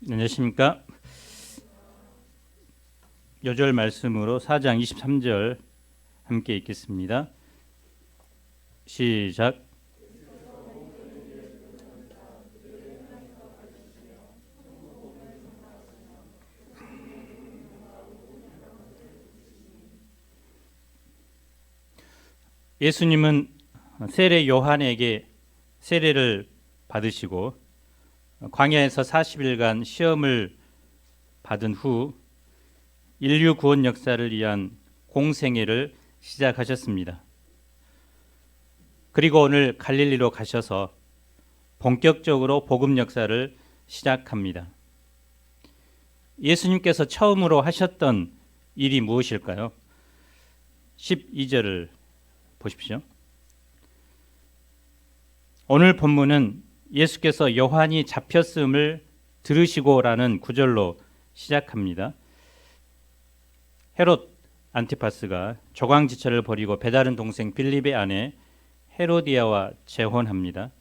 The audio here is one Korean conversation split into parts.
안녕하십니까. 요절 말씀으로 4장 23절 함께 읽겠습니다. 시작. 예수님은 세례 요한에게 세례를 받으시고 광야에서 40일간 시험을 받은 후 인류 구원 역사를 위한 공생애를 시작하셨습니다. 그리고 오늘 갈릴리로 가셔서 본격적으로 복음 역사를 시작합니다. 예수님께서 처음으로 하셨던 일이 무엇일까요? 12절을 보십시오. 오늘 본문은 예수께서 요한이 잡혔음을 들으시고라는 구절로 시작합니다. 헤롯 안티파스가 조광지처를 버리고 배다른 동생 빌립의 아내 헤로디아와 재혼합니다.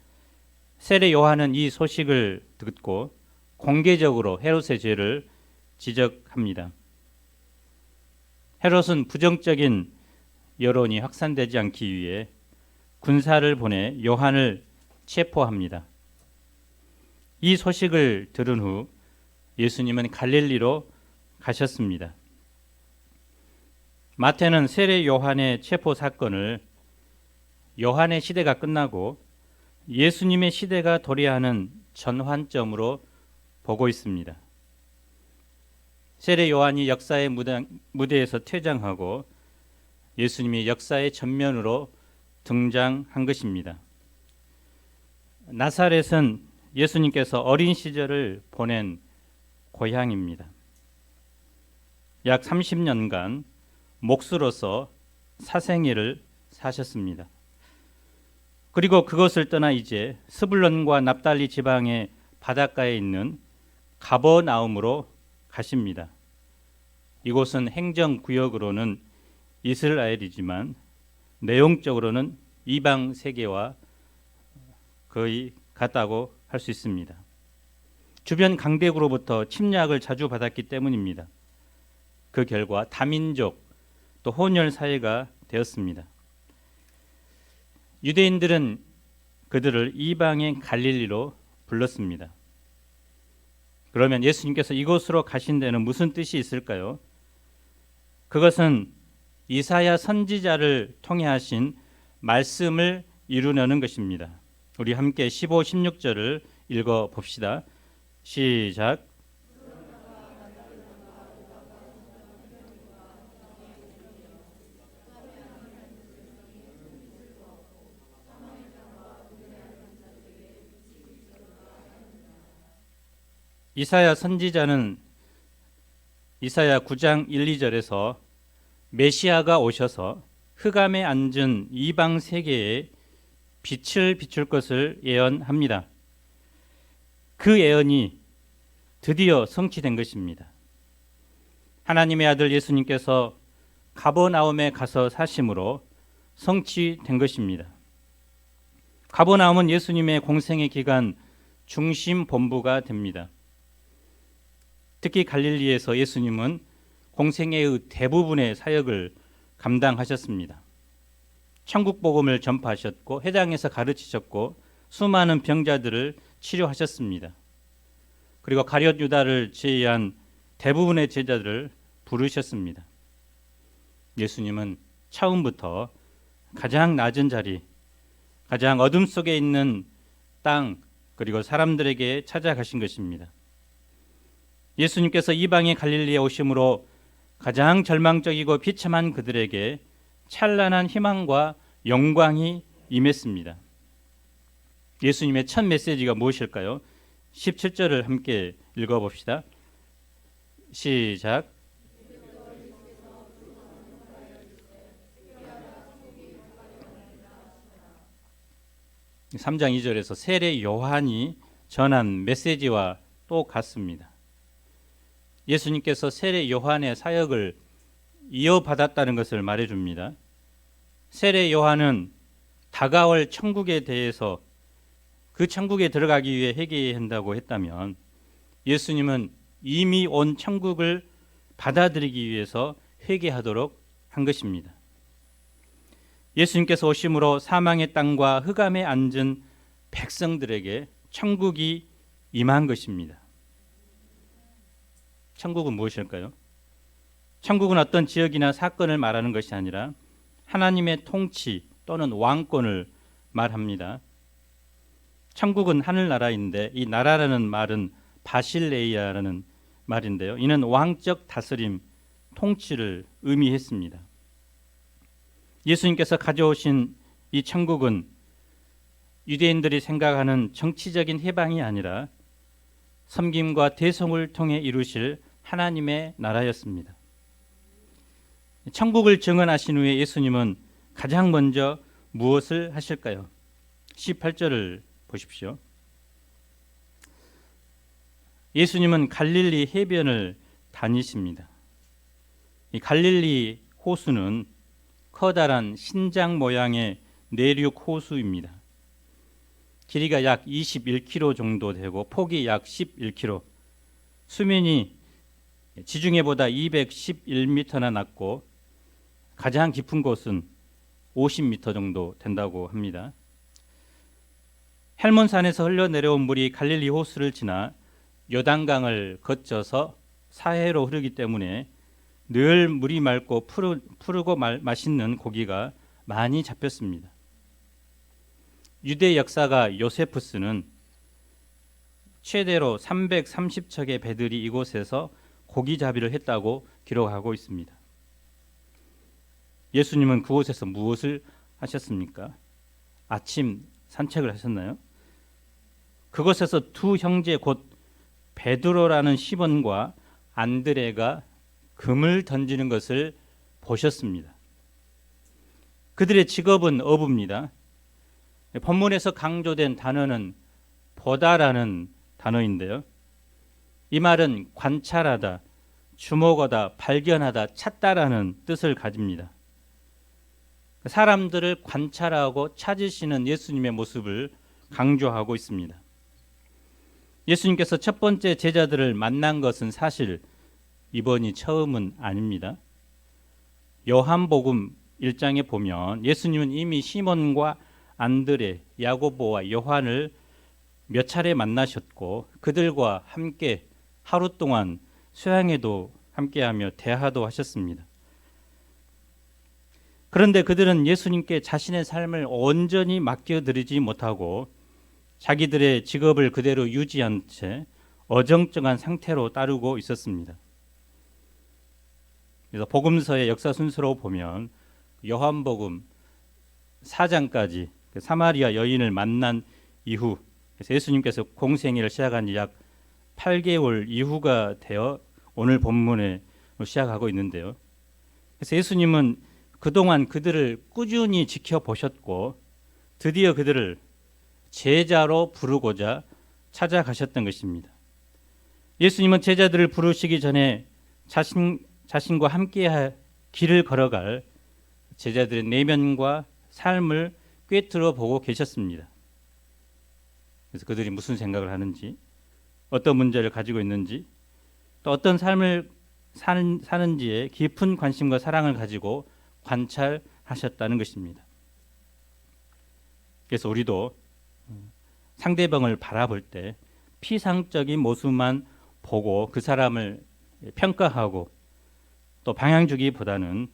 세례 요한은 이 소식을 듣고 공개적으로 헤롯의 죄를 지적합니다. 헤롯은 부정적인 여론이 확산되지 않기 위해 군사를 보내 요한을 체포합니다. 이 소식을 들은 후 예수님은 갈릴리로 가셨습니다. 마태는 세례 요한의 체포 사건을 요한의 시대가 끝나고 예수님의 시대가 도래하는 전환점으로 보고 있습니다. 세례 요한이 역사의 무대에서 퇴장하고 예수님이 역사의 전면으로 등장한 것입니다. 나사렛은 예수님께서 어린 시절을 보낸 고향입니다. 약 30년간 목수로서 사생애를 사셨습니다. 그리고 그것을 떠나 이제 스불론과 납달리 지방의 바닷가에 있는 가버나움으로 가십니다. 이곳은 행정구역으로는 이스라엘이지만 내용적으로는 이방 세계와 거의 같다고 할 수 있습니다. 주변 강대국으로부터 침략을 자주 받았기 때문입니다. 그 결과 다민족 또 혼혈 사회가 되었습니다. 유대인들은 그들을 이방의 갈릴리로 불렀습니다. 그러면 예수님께서 이곳으로 가신 데는 무슨 뜻이 있을까요? 그것은 이사야 선지자를 통해 하신 말씀을 이루려는 것입니다. 우리 함께 15, 16절을 읽어 봅시다. 시작. 이사야 선지자는 이사야 9장 1, 2절에서 메시아가 오셔서 흑암에 앉은 이방 세계에 빛을 비출 것을 예언합니다. 그 예언이 드디어 성취된 것입니다. 하나님의 아들 예수님께서 가버나움에 가서 사심으로 성취된 것입니다. 가버나움은 예수님의 공생의 기간 중심 본부가 됩니다. 특히 갈릴리에서 예수님은 공생애의 대부분의 사역을 감당하셨습니다. 천국 복음을 전파하셨고 회당에서 가르치셨고 수많은 병자들을 치료하셨습니다. 그리고 가룟 유다를 제외한 대부분의 제자들을 부르셨습니다. 예수님은 처음부터 가장 낮은 자리, 가장 어둠 속에 있는 땅 그리고 사람들에게 찾아가신 것입니다. 예수님께서 이방의 갈릴리에 오심으로 가장 절망적이고 비참한 그들에게 찬란한 희망과 영광이 임했습니다. 예수님의 첫 메시지가 무엇일까요? 17절을 함께 읽어봅시다. 시작. (3장 2절에서) 세례 요한이 전한 메시지와 또 같습니다. 예수님께서 세례 요한의 사역을 이어받았다는 것을 말해줍니다. 세례 요한은 다가올 천국에 대해서 그 천국에 들어가기 위해 회개해야 한다고 했다면 예수님은 이미 온 천국을 받아들이기 위해서 회개하도록 한 것입니다. 예수님께서 오심으로 사망의 땅과 흑암에 앉은 백성들에게 천국이 임한 것입니다. 천국은 무엇일까요? 천국은 어떤 지역이나 사건을 말하는 것이 아니라 하나님의 통치 또는 왕권을 말합니다. 천국은 하늘나라인데 이 나라라는 말은 바실레이아라는 말인데요. 이는 왕적 다스림, 통치를 의미했습니다. 예수님께서 가져오신 이 천국은 유대인들이 생각하는 정치적인 해방이 아니라 섬김과 대성을 통해 이루실 하나님의 나라였습니다. 천국을 증언하신 후에 예수님은 가장 먼저 무엇을 하실까요? 18절을 보십시오. 예수님은 갈릴리 해변을 다니십니다. 이 갈릴리 호수는 커다란 신장 모양의 내륙 호수입니다. 길이가 약 21km 정도 되고 폭이 약 11km, 수면이 지중해보다 211m나 낮고 가장 깊은 곳은 50m 정도 된다고 합니다. 헬몬산에서 흘러내려온 물이 갈릴리 호수를 지나 요단강을 거쳐서 사해로 흐르기 때문에 늘 물이 맑고 푸르고 맛있는 고기가 많이 잡혔습니다. 유대 역사가 요세푸스는 최대로 330척의 배들이 이곳에서 고기잡이를 했다고 기록하고 있습니다. 예수님은 그곳에서 무엇을 하셨습니까? 아침 산책을 하셨나요? 그곳에서 두 형제 곧 베드로라는 시몬과 안드레가 금을 던지는 것을 보셨습니다. 그들의 직업은 어부입니다. 본문에서 강조된 단어는 보다라는 단어인데요. 이 말은 관찰하다, 주목하다, 발견하다, 찾다라는 뜻을 가집니다. 사람들을 관찰하고 찾으시는 예수님의 모습을 강조하고 있습니다. 예수님께서 첫 번째 제자들을 만난 것은 사실 이번이 처음은 아닙니다. 요한복음 1장에 보면 예수님은 이미 시몬과 안드레, 야고보와 요한을 몇 차례 만나셨고 그들과 함께 하루 동안 수양회도 함께하며 대화도 하셨습니다. 그런데 그들은 예수님께 자신의 삶을 온전히 맡겨드리지 못하고 자기들의 직업을 그대로 유지한 채 어정쩡한 상태로 따르고 있었습니다. 그래서 복음서의 역사 순서로 보면 요한복음 4장까지 사마리아 여인을 만난 이후, 그래서 예수님께서 공생애를 시작한 지 약 8개월 이후가 되어 오늘 본문에 시작하고 있는데요. 그래서 예수님은 그동안 그들을 꾸준히 지켜보셨고 드디어 그들을 제자로 부르고자 찾아가셨던 것입니다. 예수님은 제자들을 부르시기 전에 자신과 함께 길을 걸어갈 제자들의 내면과 삶을 꿰뚫어 보고 계셨습니다. 그래서 그들이 무슨 생각을 하는지, 어떤 문제를 가지고 있는지, 또 어떤 삶을 사는지에 깊은 관심과 사랑을 가지고 관찰하셨다는 것입니다. 그래서 우리도 상대방을 바라볼 때 피상적인 모습만 보고 그 사람을 평가하고 또 방향 주기보다는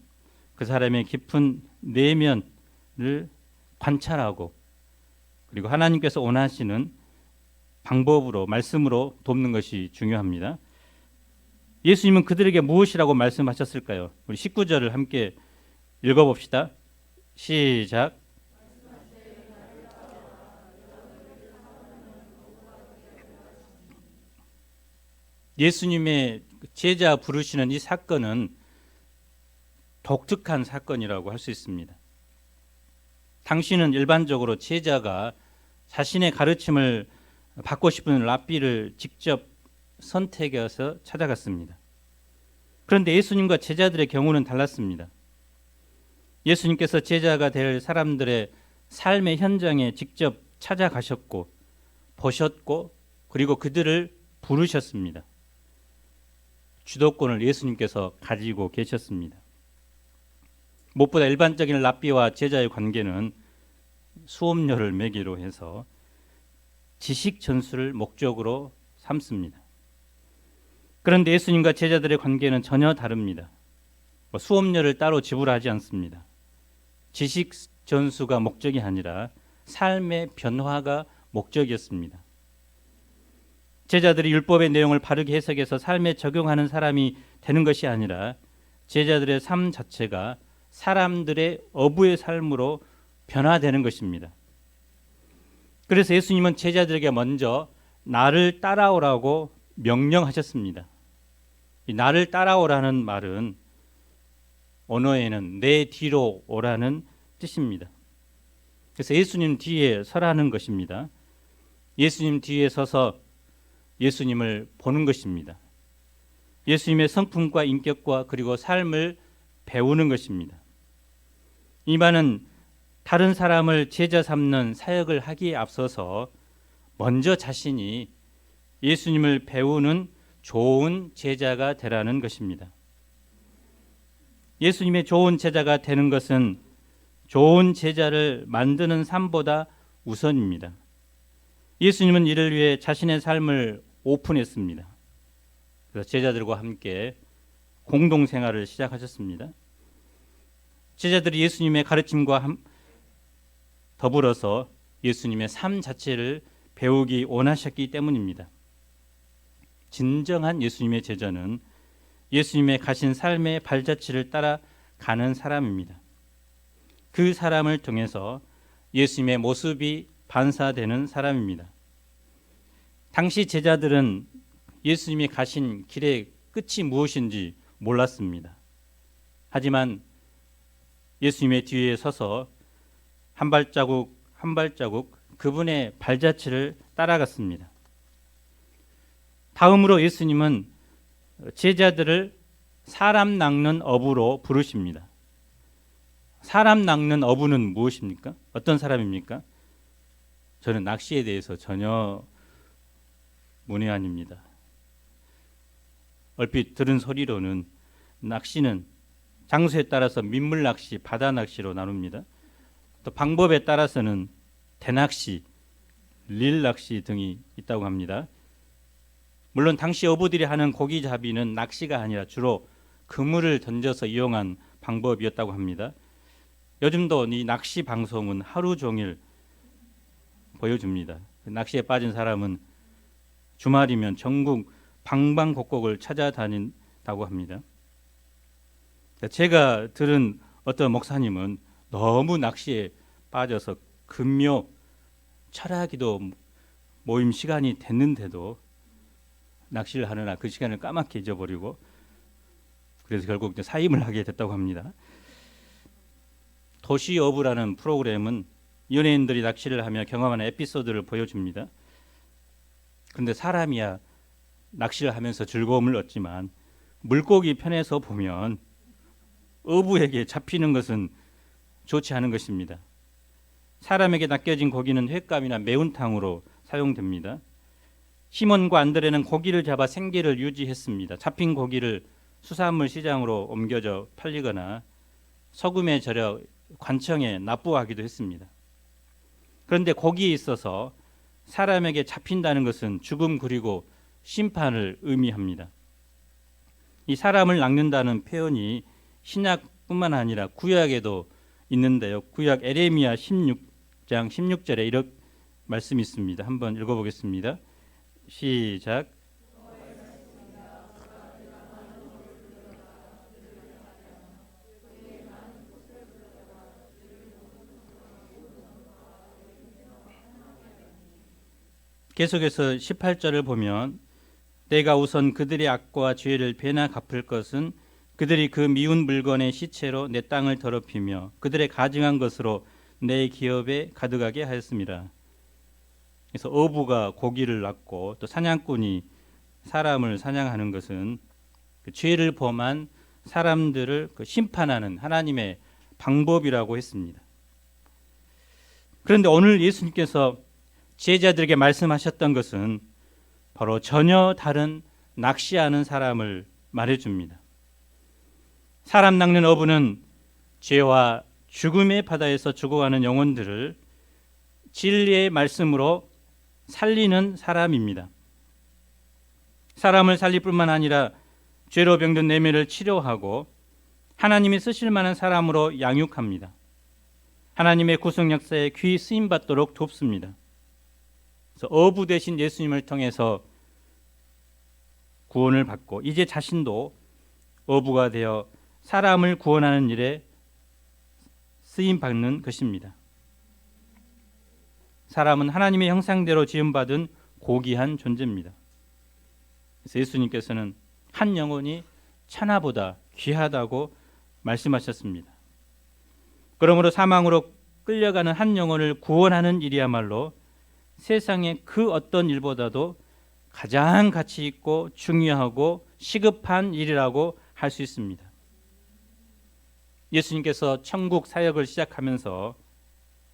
그 사람의 깊은 내면을 관찰하고 그리고 하나님께서 원하시는 방법으로 말씀으로 돕는 것이 중요합니다. 예수님은 그들에게 무엇이라고 말씀하셨을까요? 우리 19절을 함께 읽어봅시다. 시작. 예수님의 제자 부르시는 이 사건은 독특한 사건이라고 할 수 있습니다. 당시는 일반적으로 제자가 자신의 가르침을 받고 싶은 랍비를 직접 선택해서 찾아갔습니다. 그런데 예수님과 제자들의 경우는 달랐습니다. 예수님께서 제자가 될 사람들의 삶의 현장에 직접 찾아가셨고 보셨고 그리고 그들을 부르셨습니다. 주도권을 예수님께서 가지고 계셨습니다. 무엇보다 일반적인 랍비와 제자의 관계는 수업료를 매기로 해서 지식 전수를 목적으로 삼습니다. 그런데 예수님과 제자들의 관계는 전혀 다릅니다. 수업료를 따로 지불하지 않습니다. 지식 전수가 목적이 아니라 삶의 변화가 목적이었습니다. 제자들이 율법의 내용을 바르게 해석해서 삶에 적용하는 사람이 되는 것이 아니라 제자들의 삶 자체가 사람들의 어부의 삶으로 변화되는 것입니다. 그래서 예수님은 제자들에게 먼저 나를 따라오라고 명령하셨습니다. 이 나를 따라오라는 말은 언어에는 내 뒤로 오라는 뜻입니다. 그래서 예수님 뒤에 서라는 것입니다. 예수님 뒤에 서서 예수님을 보는 것입니다. 예수님의 성품과 인격과 그리고 삶을 배우는 것입니다. 이 말은 다른 사람을 제자 삼는 사역을 하기에 앞서서 먼저 자신이 예수님을 배우는 좋은 제자가 되라는 것입니다. 예수님의 좋은 제자가 되는 것은 좋은 제자를 만드는 삶보다 우선입니다. 예수님은 이를 위해 자신의 삶을 오픈했습니다. 그래서 제자들과 함께 공동생활을 시작하셨습니다. 제자들이 예수님의 가르침과 더불어서 예수님의 삶 자체를 배우기 원하셨기 때문입니다. 진정한 예수님의 제자는 예수님의 가신 삶의 발자취를 따라가는 사람입니다. 그 사람을 통해서 예수님의 모습이 반사되는 사람입니다. 당시 제자들은 예수님이 가신 길의 끝이 무엇인지 몰랐습니다. 하지만 예수님의 뒤에 서서 한 발자국 한 발자국 그분의 발자취를 따라갔습니다. 다음으로 예수님은 제자들을 사람 낚는 어부로 부르십니다. 사람 낚는 어부는 무엇입니까? 어떤 사람입니까? 저는 낚시에 대해서 전혀 문외한입니다. 얼핏 들은 소리로는 낚시는 장소에 따라서 민물 낚시, 바다 낚시로 나눕니다. 또 방법에 따라서는 대낚시, 릴 낚시 등이 있다고 합니다. 물론 당시 어부들이 하는 고기잡이는 낚시가 아니라 주로 그물을 던져서 이용한 방법이었다고 합니다. 요즘도 이 낚시 방송은 하루 종일 보여줍니다. 낚시에 빠진 사람은 주말이면 전국 방방곡곡을 찾아다닌다고 합니다. 제가 들은 어떤 목사님은 너무 낚시에 빠져서 금요 철야기도 모임 시간이 됐는데도 낚시를 하느라 그 시간을 까맣게 잊어버리고 그래서 결국 사임을 하게 됐다고 합니다. 도시어부라는 프로그램은 연예인들이 낚시를 하며 경험하는 에피소드를 보여줍니다. 그런데 사람이야 낚시를 하면서 즐거움을 얻지만 물고기 편에서 보면 어부에게 잡히는 것은 좋지 않은 것입니다. 사람에게 낚여진 고기는 횟감이나 매운탕으로 사용됩니다. 시몬과 안드레는 고기를 잡아 생계를 유지했습니다. 잡힌 고기를 수산물 시장으로 옮겨져 팔리거나 소금에 절여 관청에 납부하기도 했습니다. 그런데 고기에 있어서 사람에게 잡힌다는 것은 죽음 그리고 심판을 의미합니다. 이 사람을 낚는다는 표현이 신약뿐만 아니라 구약에도 있는데요. 구약 에레미야 16장 16절에 이런 말씀이 있습니다. 한번 읽어보겠습니다. 시작. 계속해서 18절을 보면 내가 우선 그들의 악과 죄를 배나 갚을 것은 그들이 그 미운 물건의 시체로 내 땅을 더럽히며 그들의 가증한 것으로 내 기업에 가득하게 하였습니다. 그래서 어부가 고기를 낚고 또 사냥꾼이 사람을 사냥하는 것은 그 죄를 범한 사람들을 심판하는 하나님의 방법이라고 했습니다. 그런데 오늘 예수님께서 제자들에게 말씀하셨던 것은 바로 전혀 다른 낚시하는 사람을 말해줍니다. 사람 낚는 어부는 죄와 죽음의 바다에서 죽어가는 영혼들을 진리의 말씀으로 살리는 사람입니다. 사람을 살릴 뿐만 아니라 죄로 병든 내면을 치료하고 하나님이 쓰실 만한 사람으로 양육합니다. 하나님의 구속 역사에 귀 쓰임 받도록 돕습니다. 그래서 어부 대신 예수님을 통해서 구원을 받고 이제 자신도 어부가 되어 사람을 구원하는 일에 쓰임 받는 것입니다. 사람은 하나님의 형상대로 지음받은 고귀한 존재입니다. 그래서 예수님께서는 한 영혼이 천하보다 귀하다고 말씀하셨습니다. 그러므로 사망으로 끌려가는 한 영혼을 구원하는 일이야말로 세상의 그 어떤 일보다도 가장 가치 있고 중요하고 시급한 일이라고 할 수 있습니다. 예수님께서 천국 사역을 시작하면서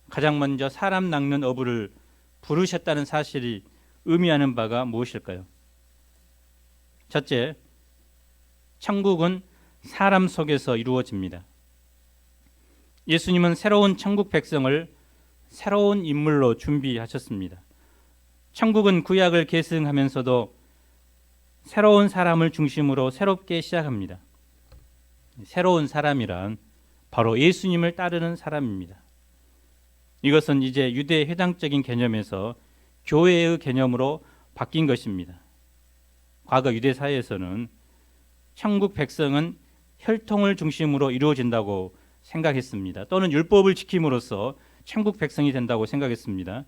가장 먼저 사람 낚는 어부를 부르셨다는 사실이 의미하는 바가 무엇일까요? 첫째, 천국은 사람 속에서 이루어집니다. 예수님은 새로운 천국 백성을 새로운 인물로 준비하셨습니다. 천국은 구약을 계승하면서도 새로운 사람을 중심으로 새롭게 시작합니다. 새로운 사람이란 바로 예수님을 따르는 사람입니다. 이것은 이제 유대 회당적인 개념에서 교회의 개념으로 바뀐 것입니다. 과거 유대 사회에서는 천국 백성은 혈통을 중심으로 이루어진다고 생각했습니다. 또는 율법을 지킴으로써 천국 백성이 된다고 생각했습니다.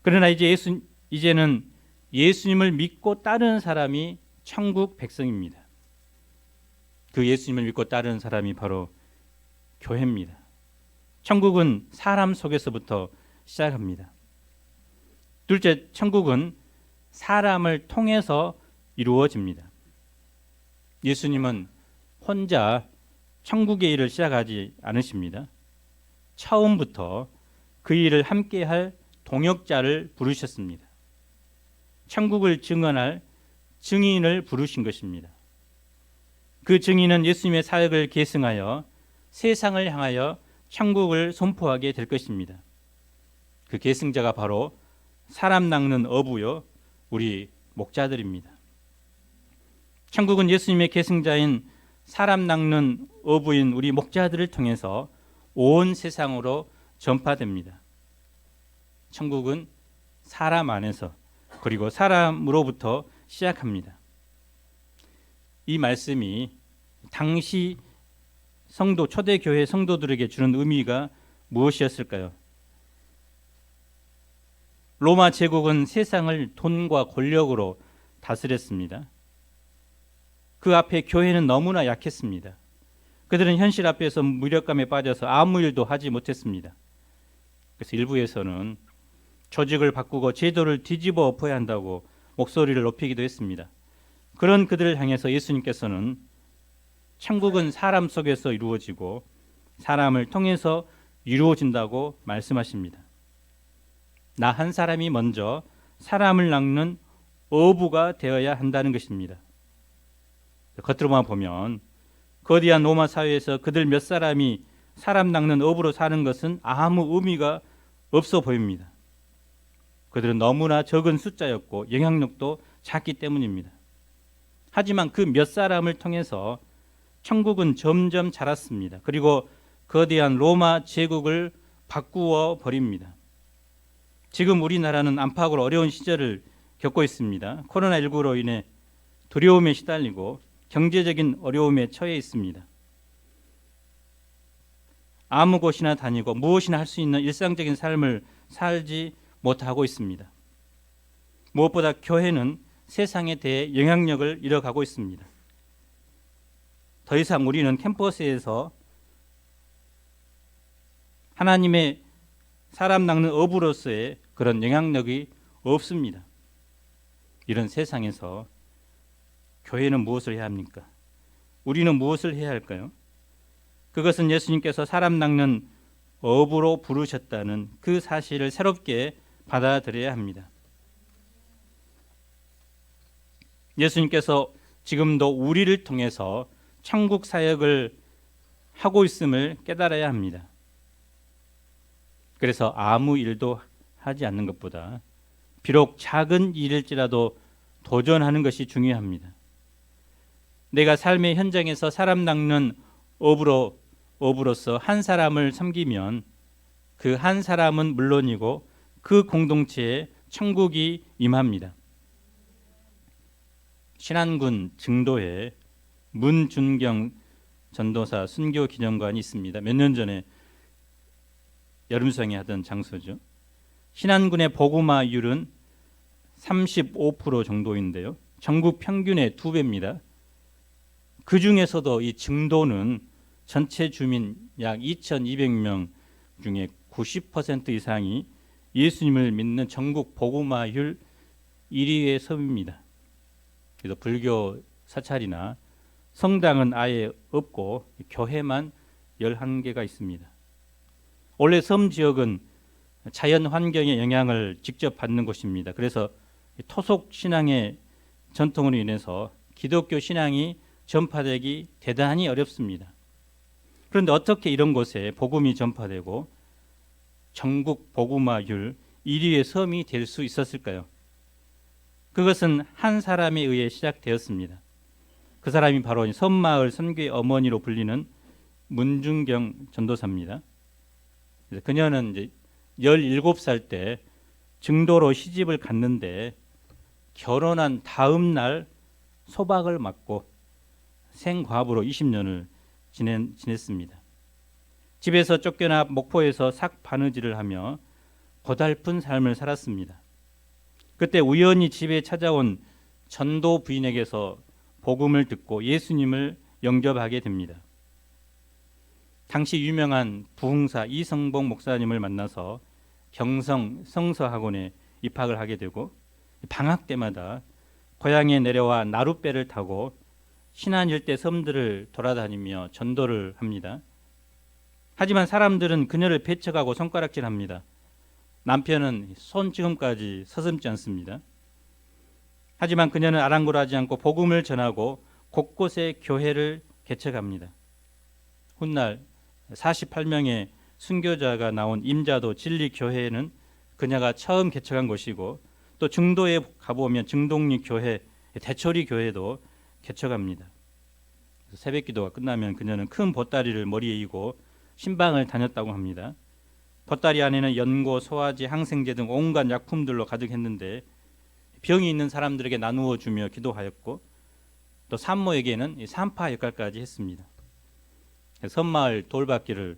그러나 이제는 예수님을 믿고 따르는 사람이 천국 백성입니다. 그 예수님을 믿고 따르는 사람이 바로 교회입니다. 천국은 사람 속에서부터 시작합니다. 둘째, 천국은 사람을 통해서 이루어집니다. 예수님은 혼자 천국의 일을 시작하지 않으십니다. 처음부터 그 일을 함께할 동역자를 부르셨습니다. 천국을 증언할 증인을 부르신 것입니다. 그 증인은 예수님의 사역을 계승하여 세상을 향하여 천국을 선포하게 될 것입니다. 그 계승자가 바로 사람 낚는 어부요, 우리 목자들입니다. 천국은 예수님의 계승자인 사람 낚는 어부인 우리 목자들을 통해서 온 세상으로 전파됩니다. 천국은 사람 안에서 그리고 사람으로부터 시작합니다. 이 말씀이 당시 성도, 초대교회 성도들에게 주는 의미가 무엇이었을까요? 로마 제국은 세상을 돈과 권력으로 다스렸습니다. 그 앞에 교회는 너무나 약했습니다. 그들은 현실 앞에서 무력감에 빠져서 아무 일도 하지 못했습니다. 그래서 일부에서는 조직을 바꾸고 제도를 뒤집어 엎어야 한다고 목소리를 높이기도 했습니다. 그런 그들을 향해서 예수님께서는 천국은 사람 속에서 이루어지고 사람을 통해서 이루어진다고 말씀하십니다. 나 한 사람이 먼저 사람을 낚는 어부가 되어야 한다는 것입니다. 겉으로만 보면 거대한 로마 사회에서 그들 몇 사람이 사람 낚는 어부로 사는 것은 아무 의미가 없어 보입니다. 그들은 너무나 적은 숫자였고 영향력도 작기 때문입니다. 하지만 그 몇 사람을 통해서 천국은 점점 자랐습니다. 그리고 거대한 로마 제국을 바꾸어 버립니다. 지금 우리나라는 안팎으로 어려운 시절을 겪고 있습니다. 코로나19로 인해 두려움에 시달리고 경제적인 어려움에 처해 있습니다. 아무 곳이나 다니고 무엇이나 할 수 있는 일상적인 삶을 살지 못하고 있습니다. 무엇보다 교회는 세상에 대해 영향력을 잃어가고 있습니다. 더 이상 우리는 캠퍼스에서 하나님의 사람 낚는 어부로서의 그런 영향력이 없습니다. 이런 세상에서 교회는 무엇을 해야 합니까? 우리는 무엇을 해야 할까요? 그것은 예수님께서 사람 낚는 어부로 부르셨다는 그 사실을 새롭게 받아들여야 합니다. 예수님께서 지금도 우리를 통해서 천국 사역을 하고 있음을 깨달아야 합니다. 그래서 아무 일도 하지 않는 것보다 비록 작은 일일지라도 도전하는 것이 중요합니다. 내가 삶의 현장에서 사람 낚는 어부로서 한 사람을 섬기면 그 한 사람은 물론이고 그 공동체에 천국이 임합니다. 신안군 증도에 문준경 전도사 순교 기념관이 있습니다. 몇 년 전에 여름수양회 하던 장소죠. 신안군의 복음화율은 35% 정도인데요. 전국 평균의 2배입니다. 그 중에서도 이 증도는 전체 주민 약 2,200명 중에 90% 이상이 예수님을 믿는 전국 복음화율 1위의 섬입니다. 그래서 불교 사찰이나 성당은 아예 없고 교회만 11개가 있습니다. 원래 섬 지역은 자연 환경의 영향을 직접 받는 곳입니다. 그래서 토속 신앙의 전통으로 인해서 기독교 신앙이 전파되기 대단히 어렵습니다. 그런데 어떻게 이런 곳에 복음이 전파되고 전국 복음화율 1위의 섬이 될 수 있었을까요? 그것은 한 사람에 의해 시작되었습니다. 그 사람이 바로 섬마을 선교의 어머니로 불리는 문준경 전도사입니다. 그래서 그녀는 이제 17살 때 증도로 시집을 갔는데 결혼한 다음 날 소박을 맞고 생과부로 20년을 지냈습니다. 집에서 쫓겨나 목포에서 삭바느질을 하며 고달픈 삶을 살았습니다. 그때 우연히 집에 찾아온 전도 부인에게서 복음을 듣고 예수님을 영접하게 됩니다. 당시 유명한 부흥사 이성복 목사님을 만나서 경성 성서학원에 입학을 하게 되고 방학 때마다 고향에 내려와 나룻배를 타고 신안 일대 섬들을 돌아다니며 전도를 합니다. 하지만 사람들은 그녀를 배척하고 손가락질합니다. 남편은 손지금까지 서슴지 않습니다. 하지만 그녀는 아랑곳하지 않고 복음을 전하고 곳곳에 교회를 개척합니다. 훗날 48명의 순교자가 나온 임자도 진리교회는 그녀가 처음 개척한 곳이고 또 증도에 가보면 증동리 교회, 대초리 교회도 개척합니다. 새벽 기도가 끝나면 그녀는 큰 보따리를 머리에 이고 신방을 다녔다고 합니다. 보따리 안에는 연고, 소화제, 항생제 등 온갖 약품들로 가득했는데 병이 있는 사람들에게 나누어 주며 기도하였고 또 산모에게는 산파 역할까지 했습니다. 섬마을 돌바퀴를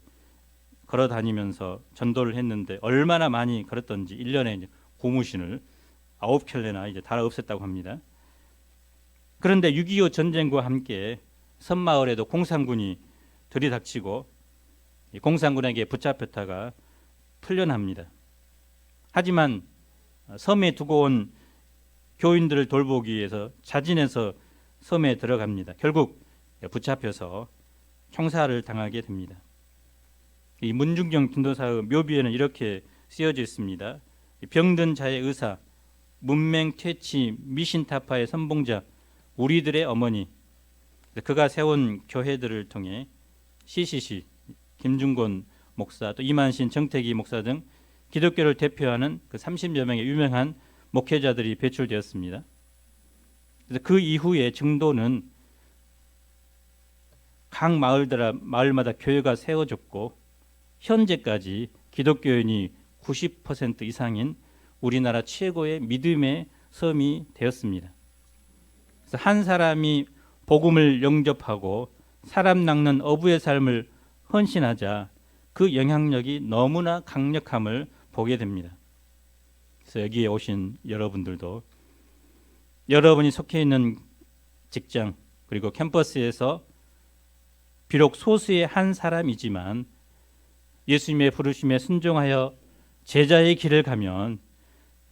걸어 다니면서 전도를 했는데 얼마나 많이 걸었던지 1년에 이제 고무신을 9켤레나 이제 달아 없앴다고 합니다. 그런데 6.25 전쟁과 함께 섬마을에도 공산군이 들이닥치고 공산군에게 붙잡혔다가 풀려납니다. 하지만 섬에 두고 온 교인들을 돌보기 위해서 자진해서 섬에 들어갑니다. 결국 붙잡혀서 총살을 당하게 됩니다. 이 문준경 전도사의 묘비에는 이렇게 쓰여져 있습니다. 병든 자의 의사, 문맹 퇴치 미신타파의 선봉자, 우리들의 어머니, 그가 세운 교회들을 통해 CCC, 김중곤 목사, 또 이만신, 정태기 목사 등 기독교를 대표하는 그 30여 명의 유명한 목회자들이 배출되었습니다. 그래서 그 이후에 증도는 각 마을마다 교회가 세워졌고 현재까지 기독교인이 90% 이상인 우리나라 최고의 믿음의 섬이 되었습니다. 그래서 한 사람이 복음을 영접하고 사람 낚는 어부의 삶을 헌신하자 그 영향력이 너무나 강력함을 보게 됩니다. 그래서 여기에 오신 여러분들도 여러분이 속해 있는 직장 그리고 캠퍼스에서 비록 소수의 한 사람이지만 예수님의 부르심에 순종하여 제자의 길을 가면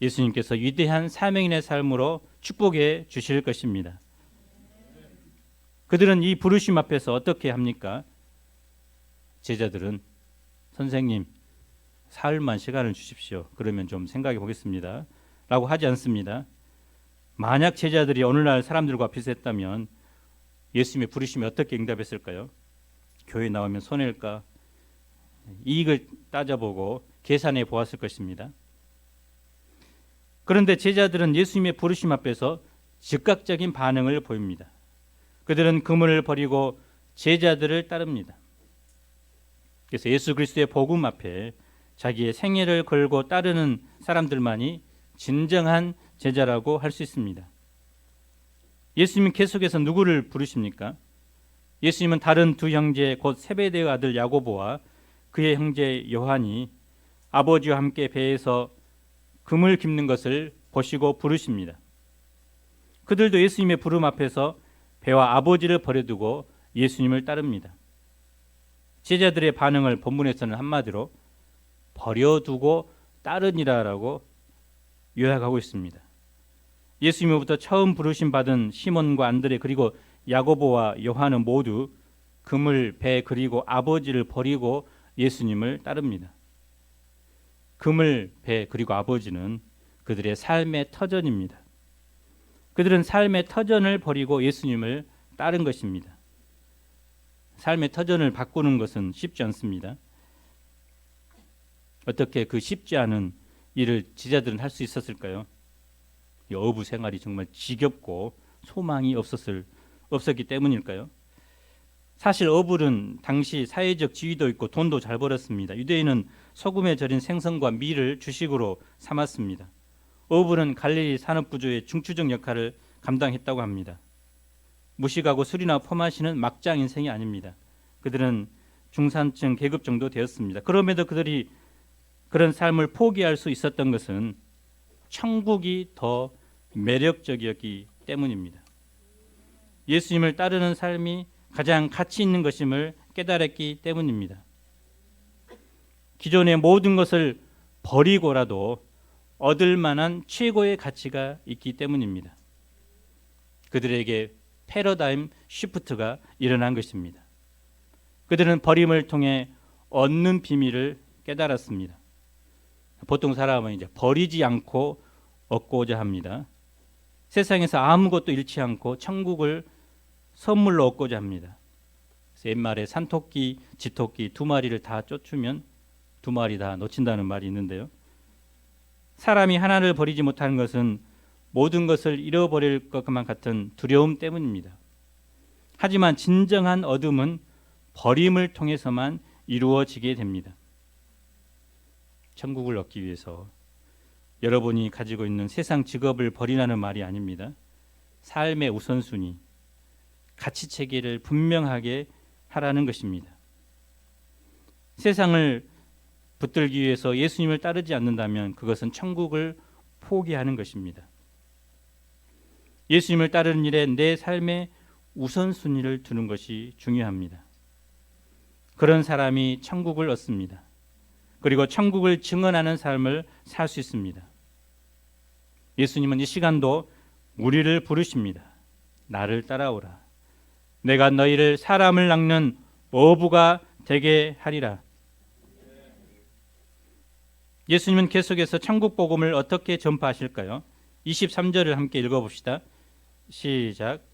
예수님께서 위대한 사명인의 삶으로 축복해 주실 것입니다. 그들은 이 부르심 앞에서 어떻게 합니까? 제자들은 선생님 사흘만 시간을 주십시오. 그러면 좀 생각해 보겠습니다. 라고 하지 않습니다. 만약 제자들이 오늘날 사람들과 비슷했다면 예수님의 부르심에 어떻게 응답했을까요? 교회 나오면 손해일까? 이익을 따져보고 계산해 보았을 것입니다. 그런데 제자들은 예수님의 부르심 앞에서 즉각적인 반응을 보입니다. 그들은 그물을 버리고 제자들을 따릅니다. 그래서 예수 그리스도의 복음 앞에 자기의 생애를 걸고 따르는 사람들만이 진정한 제자라고 할 수 있습니다. 예수님은 계속해서 누구를 부르십니까? 예수님은 다른 두 형제 곧 세베대의 아들 야고보와 그의 형제 요한이 아버지와 함께 배에서 금을 깁는 것을 보시고 부르십니다. 그들도 예수님의 부름 앞에서 배와 아버지를 버려두고 예수님을 따릅니다. 제자들의 반응을 본문에서는 한마디로 버려두고 따르니라라고 요약하고 있습니다. 예수님으로부터 처음 부르심 받은 시몬과 안드레 그리고 야고보와 요한은 모두 금을, 배 그리고 아버지를 버리고 예수님을 따릅니다. 금을, 배 그리고 아버지는 그들의 삶의 터전입니다. 그들은 삶의 터전을 버리고 예수님을 따른 것입니다. 삶의 터전을 바꾸는 것은 쉽지 않습니다. 어떻게 그 쉽지 않은 일을 제자들은 할 수 있었을까요? 이 어부 생활이 정말 지겹고 소망이 없었기 때문일까요? 사실 어부는 당시 사회적 지위도 있고 돈도 잘 벌었습니다. 유대인은 소금에 절인 생선과 밀을 주식으로 삼았습니다. 어부는 갈릴리 산업구조의 중추적 역할을 감당했다고 합니다. 무식하고 술이나 퍼마시는 막장 인생이 아닙니다. 그들은 중산층 계급 정도 되었습니다. 그럼에도 그들이 그런 삶을 포기할 수 있었던 것은 천국이 더 매력적이었기 때문입니다. 예수님을 따르는 삶이 가장 가치 있는 것임을 깨달았기 때문입니다. 기존의 모든 것을 버리고라도 얻을 만한 최고의 가치가 있기 때문입니다. 그들에게 패러다임 시프트가 일어난 것입니다. 그들은 버림을 통해 얻는 비밀을 깨달았습니다. 보통 사람은 이제 버리지 않고 얻고자 합니다. 세상에서 아무것도 잃지 않고 천국을 선물로 얻고자 합니다. 그래서 옛말에 산토끼, 쥐토끼 두 마리를 다 쫓으면 두 마리 다 놓친다는 말이 있는데요. 사람이 하나를 버리지 못하는 것은 모든 것을 잃어버릴 것만 같은 두려움 때문입니다. 하지만 진정한 얻음은 버림을 통해서만 이루어지게 됩니다. 천국을 얻기 위해서 여러분이 가지고 있는 세상 직업을 버리라는 말이 아닙니다. 삶의 우선순위, 가치 체계를 분명하게 하라는 것입니다. 세상을 붙들기 위해서 예수님을 따르지 않는다면 그것은 천국을 포기하는 것입니다. 예수님을 따르는 일에 내 삶의 우선순위를 두는 것이 중요합니다. 그런 사람이 천국을 얻습니다. 그리고 천국을 증언하는 삶을 살 수 있습니다. 예수님은 이 시간도 우리를 부르십니다. 나를 따라오라. 내가 너희를 사람을 낚는 어부가 되게 하리라. 예수님은 계속해서 천국 복음을 어떻게 전파하실까요? 23절을 함께 읽어봅시다. 시작.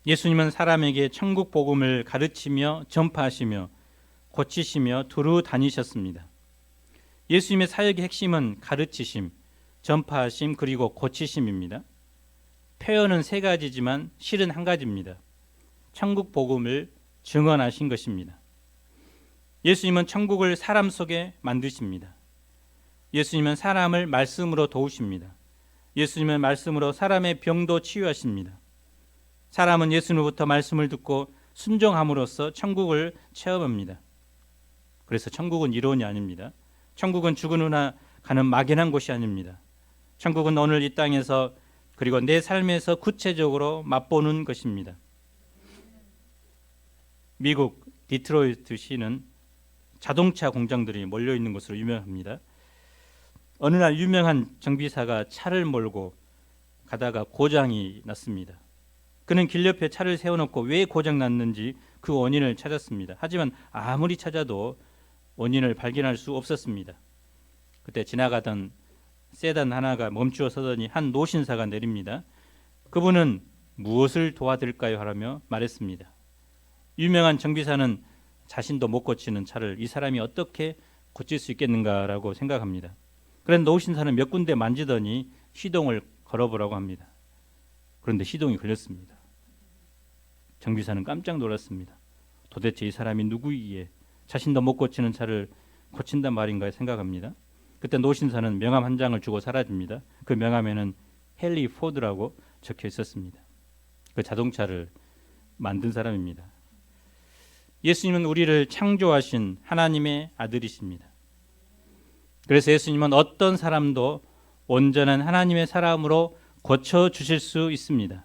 예수님은 사람에게 천국 복음을 가르치며 전파하시며 고치시며 두루 다니셨습니다. 예수님의 사역의 핵심은 가르치심, 전파하심 그리고 고치심입니다. 표현은 세 가지지만 실은 한 가지입니다. 천국 복음을 증언하신 것입니다. 예수님은 천국을 사람 속에 만드십니다. 예수님은 사람을 말씀으로 도우십니다. 예수님은 말씀으로 사람의 병도 치유하십니다. 사람은 예수님으로부터 말씀을 듣고 순종함으로써 천국을 체험합니다. 그래서 천국은 이론이 아닙니다. 천국은 죽은 후나 가는 막연한 곳이 아닙니다. 천국은 오늘 이 땅에서 그리고 내 삶에서 구체적으로 맛보는 것입니다. 미국 디트로이트 시는 자동차 공장들이 몰려있는 곳으로 유명합니다. 어느 날 유명한 정비사가 차를 몰고 가다가 고장이 났습니다. 그는 길 옆에 차를 세워놓고 왜 고장났는지 그 원인을 찾았습니다. 하지만 아무리 찾아도 원인을 발견할 수 없었습니다. 그때 지나가던 세단 하나가 멈추어 서더니 한 노신사가 내립니다. 그분은 무엇을 도와드릴까요? 하라며 말했습니다. 유명한 정비사는 자신도 못 고치는 차를 이 사람이 어떻게 고칠 수 있겠는가라고 생각합니다. 그런데 노신사는 몇 군데 만지더니 시동을 걸어보라고 합니다. 그런데 시동이 걸렸습니다. 정비사는 깜짝 놀랐습니다. 도대체 이 사람이 누구이기에 자신도 못 고치는 차를 고친단 말인가 생각합니다. 그때 노신사는 명함 한 장을 주고 사라집니다. 그 명함에는 헨리 포드라고 적혀 있었습니다. 그 자동차를 만든 사람입니다. 예수님은 우리를 창조하신 하나님의 아들이십니다. 그래서 예수님은 어떤 사람도 온전한 하나님의 사람으로 고쳐주실 수 있습니다.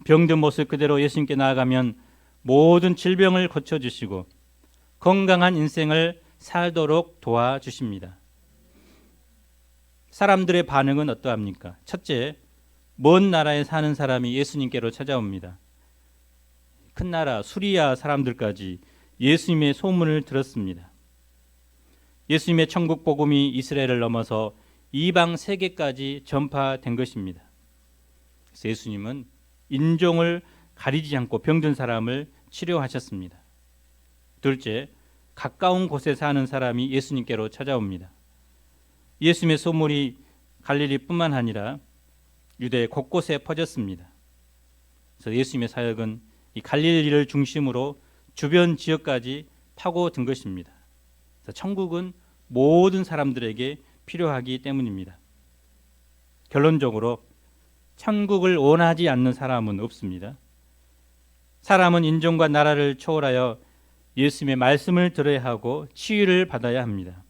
병든 모습 그대로 예수님께 나아가면 모든 질병을 고쳐주시고 건강한 인생을 살도록 도와주십니다. 사람들의 반응은 어떠합니까? 첫째, 먼 나라에 사는 사람이 예수님께로 찾아옵니다. 큰 나라 수리아 사람들까지 예수님의 소문을 들었습니다. 예수님의 천국 복음이 이스라엘을 넘어서 이방 세계까지 전파된 것입니다. 그래서 예수님은 인종을 가리지 않고 병든 사람을 치료하셨습니다. 둘째, 가까운 곳에 사는 사람이 예수님께로 찾아옵니다. 예수님의 소문이 갈릴리뿐만 아니라 유대 곳곳에 퍼졌습니다. 그래서 예수님의 사역은 이 갈릴리를 중심으로 주변 지역까지 파고든 것입니다. 그래서 천국은 모든 사람들에게 필요하기 때문입니다. 결론적으로 천국을 원하지 않는 사람은 없습니다. 사람은 인종과 나라를 초월하여 예수님의 말씀을 들어야 하고 치유를 받아야 합니다.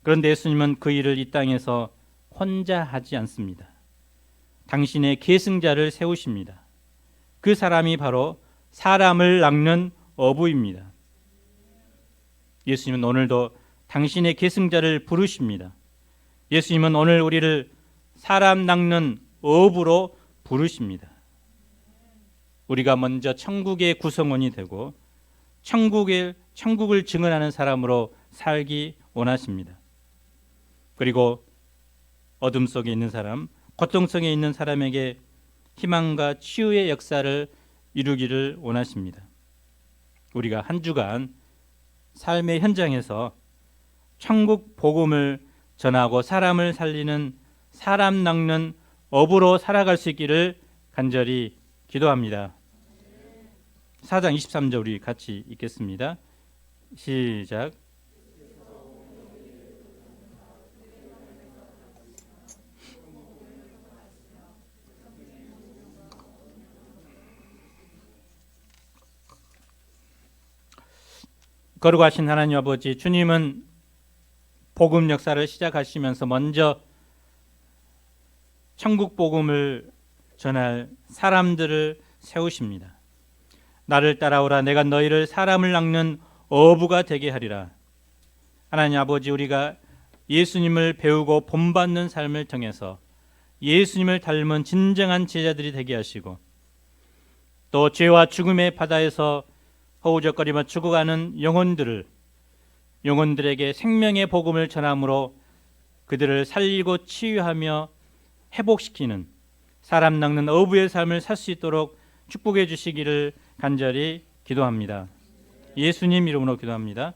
그런데 예수님은 그 일을 이 땅에서 혼자 하지 않습니다. 당신의 계승자를 세우십니다. 그 사람이 바로 사람을 낚는 어부입니다. 예수님은 오늘도 당신의 계승자를 부르십니다. 예수님은 오늘 우리를 사람 낚는 어부로 부르십니다. 우리가 먼저 천국의 구성원이 되고 천국을 증언하는 사람으로 살기 원하십니다. 그리고 어둠 속에 있는 사람, 고통 속에 있는 사람에게 희망과 치유의 역사를 이루기를 원하십니다. 우리가 한 주간 삶의 현장에서 천국 복음을 전하고 사람을 살리는 사람 낚는 어부로 살아갈 수 있기를 간절히 기도합니다. 4장 23절 우리 같이 읽겠습니다. 시작. 거룩하신 하나님 아버지, 주님은 복음 역사를 시작하시면서 먼저 천국 복음을 전할 사람들을 세우십니다. 나를 따라오라, 내가 너희를 사람을 낚는 어부가 되게 하리라. 하나님 아버지, 우리가 예수님을 배우고 본받는 삶을 통해서 예수님을 닮은 진정한 제자들이 되게 하시고, 또 죄와 죽음의 바다에서 허우적거리며 죽어가는 영혼들에게 생명의 복음을 전함으로 그들을 살리고 치유하며 회복시키는 사람 낚는 어부의 삶을 살 수 있도록 축복해 주시기를 간절히 기도합니다. 예수님 이름으로 기도합니다.